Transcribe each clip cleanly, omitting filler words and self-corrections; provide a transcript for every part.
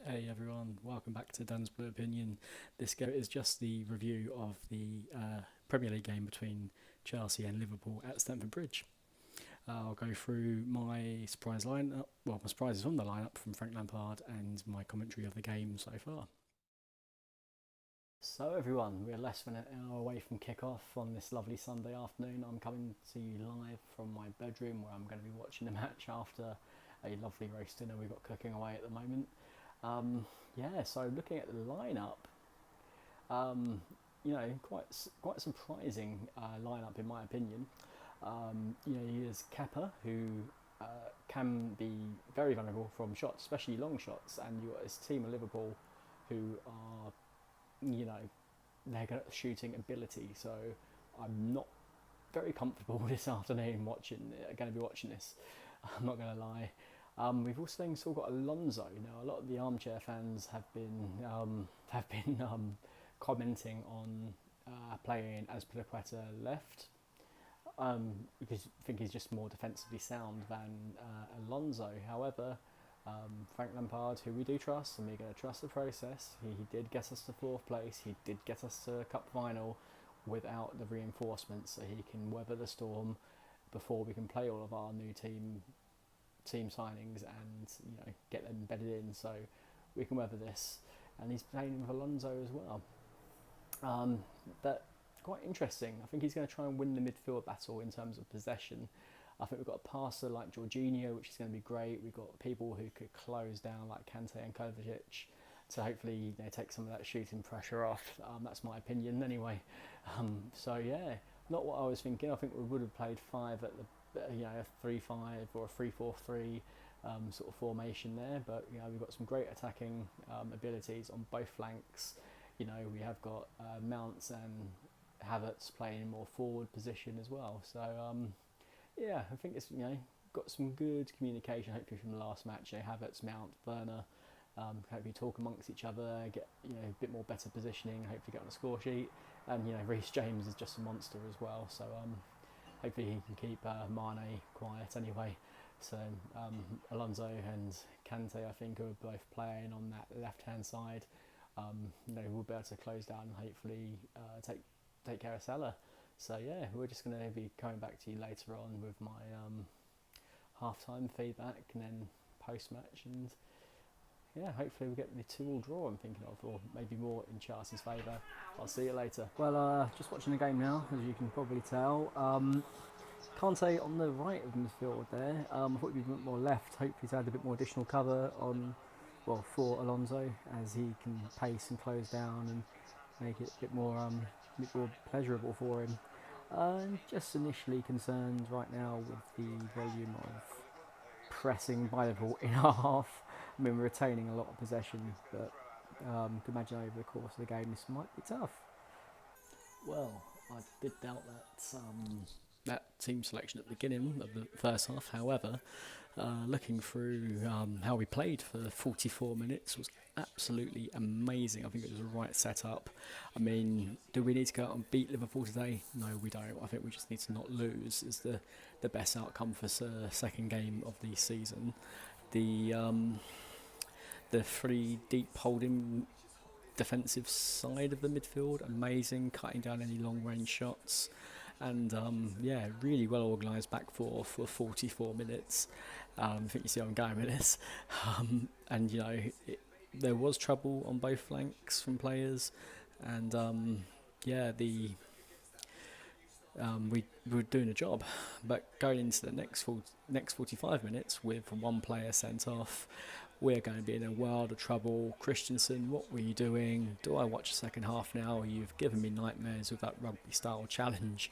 Hey everyone, welcome back to Dan's Blue Opinion. This game is just the review of the Premier League game between Chelsea and Liverpool at Stamford Bridge. I'll go through my surprise lineup, well, my surprises on the lineup from Frank Lampard and my commentary of the game so far. So everyone, we're less than an hour away from kick-off on this lovely Sunday afternoon. I'm coming to you live from my bedroom where I'm going to be watching the match after a lovely roast dinner we've got cooking away at the moment. So looking at the lineup, um, quite surprising lineup in my opinion. Here's Kepa, who can be very vulnerable from shots, especially long shots, and you got this team of Liverpool who are, you know, they're got shooting ability. So I'm not very comfortable this afternoon going to be watching this. I'm not going to lie. We've also then still got Alonso. Now, a lot of the armchair fans have been commenting on playing as Piliqueta left, because I think he's just more defensively sound than Alonso. However, Frank Lampard, who we do trust, and we're going to trust the process. He did get us to fourth place. He did get us to a cup final without the reinforcements, so he can weather the storm before we can play all of our new team signings and get them embedded in, so we can weather this. And he's playing with Alonso as well. But quite interesting. I think he's going to try and win the midfield battle in terms of possession. I think we've got a passer like Jorginho, which is going to be great. We've got people who could close down like Kante and Kovacic to hopefully take some of that shooting pressure off. That's my opinion anyway. Not what I was thinking. I think we would have played five at a 3-5 or a 3-4-3 sort of formation there. But we've got some great attacking abilities on both flanks. We have got Mounts and Havertz playing in more forward position as well. So I think it's got some good communication. Hopefully from the last match, Havertz, Mount, Werner. Hopefully talk amongst each other, get a bit more better positioning. Hopefully get on the score sheet. And Reece James is just a monster as well. So hopefully he can keep Mane quiet anyway. So Alonso and Kante, I think, are both playing on that left-hand side. We'll be able to close down and hopefully take care of Salah. So we're just going to be coming back to you later on with my half-time feedback and then post-match, and hopefully we'll get the 2-2 draw I'm thinking of, or maybe more in Chelsea's favour. I'll see you later. Well, just watching the game now, as you can probably tell. Kante on the right of midfield there. I thought he'd be a bit more left. Hopefully to add a bit more additional cover for Alonso, as he can pace and close down and make it a bit more pleasurable for him. I'm just initially concerned right now with the volume of pressing by Liverpool in our half. I mean, we're retaining a lot of possession, but could imagine over the course of the game this might be tough. Well, I did doubt that team selection at the beginning of the first half. However, looking through how we played for 44 minutes was absolutely amazing. I think it was the right setup. I mean, do we need to go out and beat Liverpool today? No, we don't. I think we just need to not lose is the best outcome for the second game of the season. The three deep holding defensive side of the midfield, amazing, cutting down any long range shots. And really well organised back four for 44 minutes. I think you see how I'm going with this. There was trouble on both flanks from players, and we were doing a job. But going into the next 45 minutes with one player sent off, we're going to be in a world of trouble. Christensen, what were you doing? Do I watch the second half now? You've given me nightmares with that rugby-style challenge.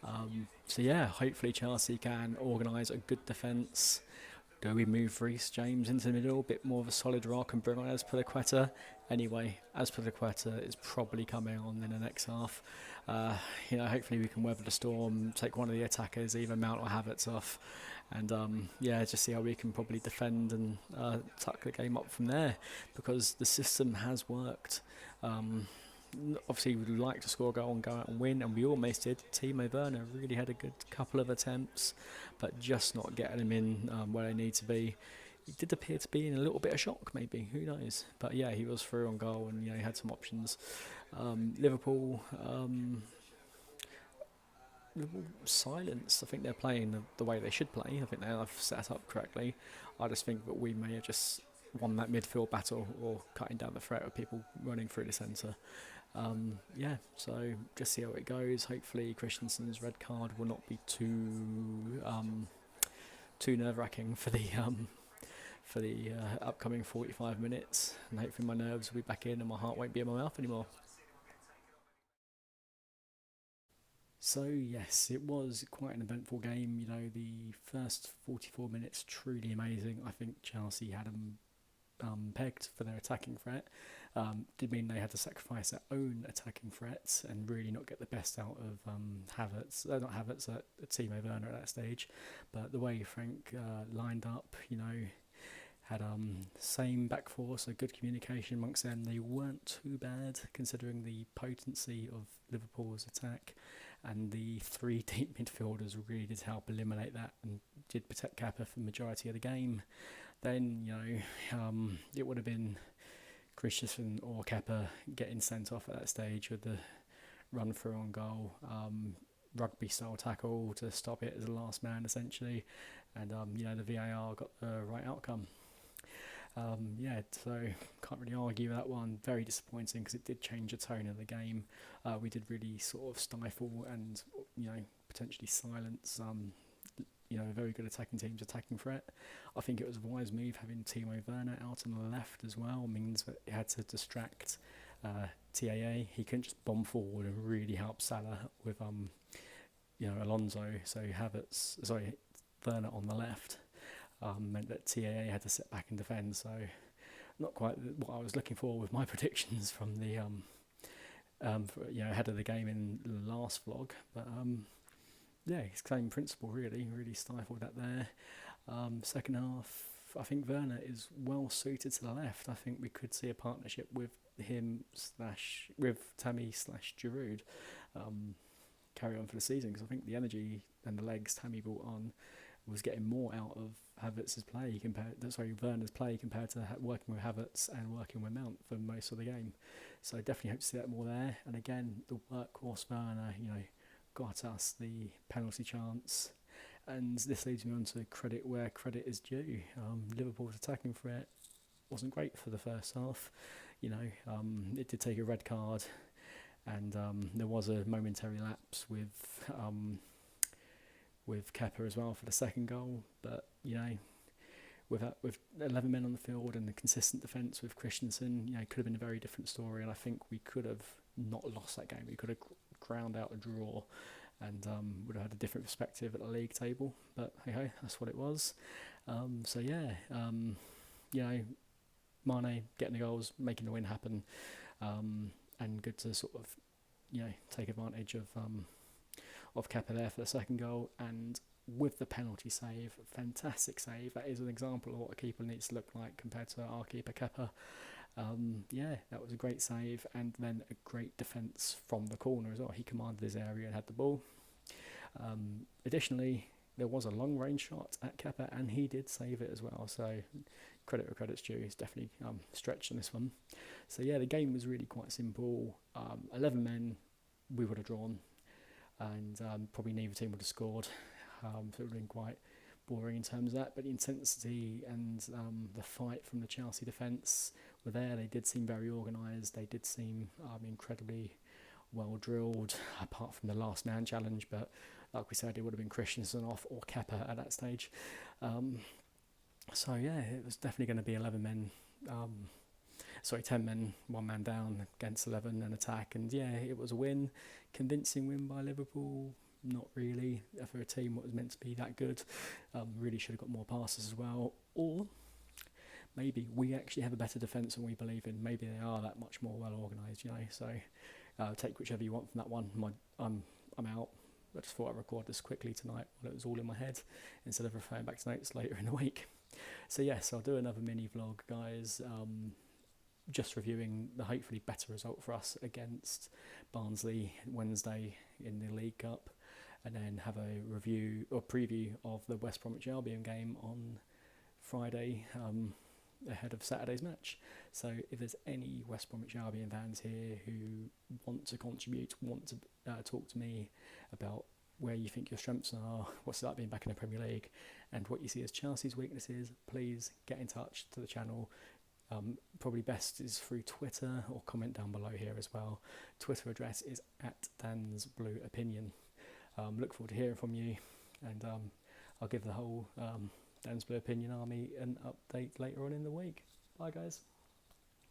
Hopefully Chelsea can organise a good defence. Do we move Reece James into the middle? A bit more of a solid rock and bring on Azpilicueta. Anyway, Azpilicueta is probably coming on in the next half. Hopefully we can weather the storm, take one of the attackers, either Mount or Havertz off. And just see how we can probably defend and tuck the game up from there, because the system has worked. Obviously, we'd like to score a goal and go out and win, and we almost did. Timo Werner really had a good couple of attempts, but just not getting them in where they need to be. he did appear to be in a little bit of shock, maybe, who knows? But yeah, he was through on goal, and he had some options. Liverpool, Liverpool silence. I think they're playing the way they should play. I think they have set up correctly. I just think that we may have just won that midfield battle, or cutting down the threat of people running through the centre. Yeah, so just see how it goes. Hopefully Christensen's red card will not be too nerve-wracking for the upcoming 45 minutes, and hopefully my nerves will be back in and my heart won't be in my mouth anymore. So yes, it was quite an eventful game. The first 44 minutes truly amazing. I think Chelsea had them pegged for their attacking threat. Did mean they had to sacrifice their own attacking threats and really not get the best out of Havertz. Not Havertz, Timo Werner at that stage. But the way Frank lined up, had same back four, so good communication amongst them. They weren't too bad considering the potency of Liverpool's attack, and the three deep midfielders really did help eliminate that and did protect Kappa for the majority of the game. Then it would have been Christensen or Kepa getting sent off at that stage with the run through on goal, rugby style tackle to stop it as a last man essentially, and the VAR got the right outcome. So can't really argue with that one. Very disappointing because it did change the tone of the game. We did really sort of stifle and potentially silence a very good attacking team's attacking threat. I think it was a wise move having Timo Werner out on the left as well. Means that it had to distract TAA. He couldn't just bomb forward and really help Salah with Alonso. So Werner on the left meant that TAA had to sit back and defend. So not quite what I was looking for with my predictions from the ahead of the game in the last vlog, but same principle really stifled that there. Second half, I think Werner is well suited to the left. I think we could see a partnership with him with Tammy / Giroud carry on for the season, because I think the energy and the legs Tammy brought on was getting more out of Havertz's play Werner's play compared to working with Havertz and working with Mount for most of the game. So definitely hope to see that more there. And again, the workhorse Werner, got us the penalty chance. And this leads me on to credit where credit is due. Liverpool's attacking threat wasn't great for the first half. It did take a red card, and there was a momentary lapse with Kepa as well for the second goal. But with 11 men on the field and the consistent defence with Christensen, it could have been a very different story. And I think we could have not lost that game. We could have ground out a draw, and would have had a different perspective at the league table. But hey, that's what it was. Mane getting the goals, making the win happen, and good to sort of take advantage of Kepa there for the second goal. And with the penalty save, fantastic save. That is an example of what a keeper needs to look like compared to our keeper Kepa. That was a great save, and then a great defence from the corner as well. He commanded his area and had the ball. Additionally, there was a long range shot at Kepa, and he did save it as well. So credit where credit's due. He's definitely stretched on this one. So the game was really quite simple. 11 men, we would have drawn, and probably neither team would have scored. So it would have been quite boring in terms of that. But the intensity and the fight from the Chelsea defence were there. They did seem very organised. They did seem incredibly well drilled, apart from the last man challenge. But like we said, it would have been Christensen off or Kepa at that stage. It was definitely going to be 11 men. 10 men, one man down against 11 and attack. And it was a win. Convincing win by Liverpool. Not really for a team that was meant to be that good. Really should have got more passes as well. Or maybe we actually have a better defence than we believe in. Maybe they are that much more well organised, So take whichever you want from that one. I'm out. I just thought I'd record this quickly tonight while it was all in my head, instead of referring back to notes later in the week. So yes, I'll do another mini vlog, guys. Just reviewing the hopefully better result for us against Barnsley Wednesday in the League Cup, and then have a review or preview of the West Bromwich Albion game on Friday ahead of Saturday's match. So if there's any West Bromwich Albion fans here who want to contribute, want to talk to me about where you think your strengths are, what's it like being back in the Premier League, and what you see as Chelsea's weaknesses, please get in touch to the channel. Probably best is through Twitter, or comment down below here as well. Twitter address is @DansBlueOpinion. Look forward to hearing from you, and I'll give the whole Dan's Blue Opinion Army an update later on in the week. Bye guys.